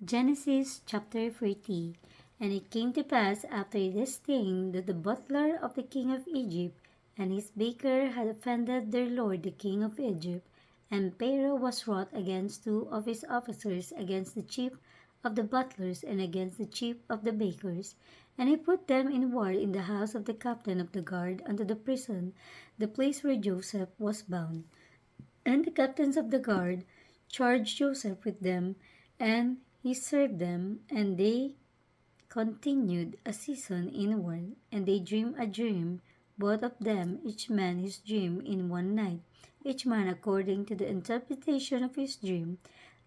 Genesis chapter 40. And it came to pass after this thing that the butler of the king of Egypt and his baker had offended their lord the king of Egypt. And Pharaoh was wroth against two of his officers, against the chief of the butlers and against the chief of the bakers. And he put them in ward in the house of the captain of the guard unto the prison, the place where Joseph was bound. And the captains of the guard charged Joseph with them, and he served them, and they continued a season inward. And they dreamed a dream, both of them, each man his dream in one night, each man according to the interpretation of his dream,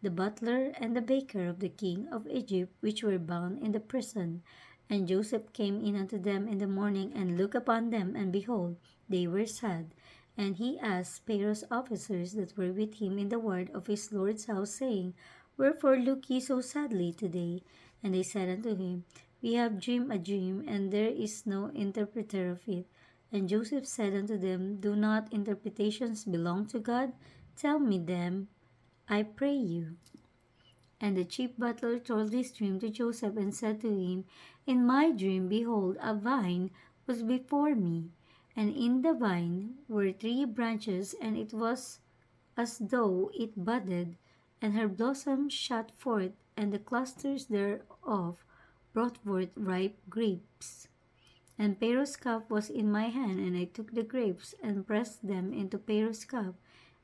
the butler and the baker of the king of Egypt, which were bound in the prison. And Joseph came in unto them in the morning, and looked upon them, and behold, they were sad. And he asked Pharaoh's officers that were with him in the ward of his lord's house, saying, Wherefore look ye so sadly today? And they said unto him, We have dreamed a dream, and there is no interpreter of it. And Joseph said unto them, Do not interpretations belong to God? Tell me them, I pray you. And the chief butler told this dream to Joseph, and said to him, In my dream, behold, a vine was before me, and in the vine were 3 branches, and it was as though it budded, and her blossoms shot forth, and the clusters thereof brought forth ripe grapes. And Pharaoh's cup was in my hand, and I took the grapes, and pressed them into Pharaoh's cup,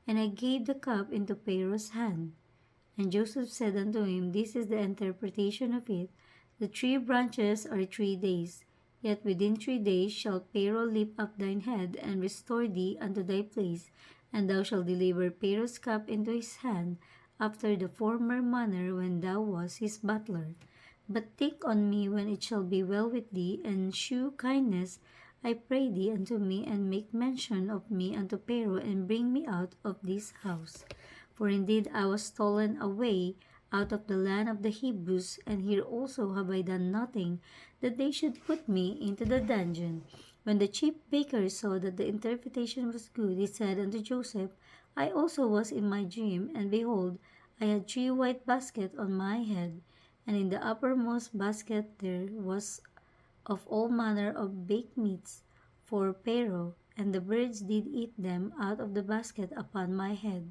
and I gave the cup into Pharaoh's hand. And Joseph said unto him, This is the interpretation of it. The 3 branches are 3 days. Yet within 3 days shall Pharaoh lift up thine head, and restore thee unto thy place, and thou shalt deliver Pharaoh's cup into his hand, after the former manner when thou wast his butler. But think on me when it shall be well with thee, and shew kindness, I pray thee, unto me, and make mention of me unto Pharaoh, and bring me out of this house. For indeed I was stolen away out of the land of the Hebrews, and here also have I done nothing, that they should put me into the dungeon. When the chief baker saw that the interpretation was good, he said unto Joseph, I also was in my dream, and behold, I had 3 white baskets on my head, and in the uppermost basket there was of all manner of baked meats for Pharaoh, and the birds did eat them out of the basket upon my head.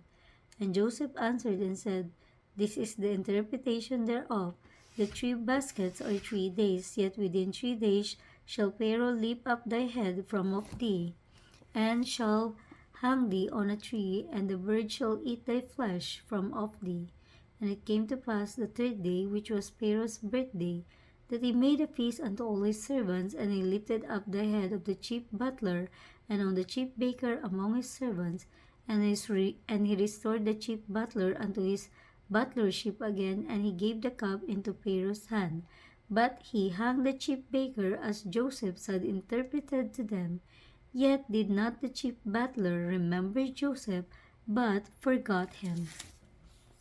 And Joseph answered and said, This is the interpretation thereof. The 3 baskets are 3 days, yet within 3 days shall Pharaoh lift up thy head from off thee, and shall hang thee on a tree, and the birds shall eat thy flesh from off thee. And it came to pass the 3rd day, which was Pharaoh's birthday, that he made a feast unto all his servants, and he lifted up the head of the chief butler and on the chief baker among his servants, and he restored the chief butler unto his butlership again, and he gave the cup into Pharaoh's hand. But he hanged the chief baker as Joseph had interpreted to them. Yet did not the chief butler remember Joseph, but forgot him.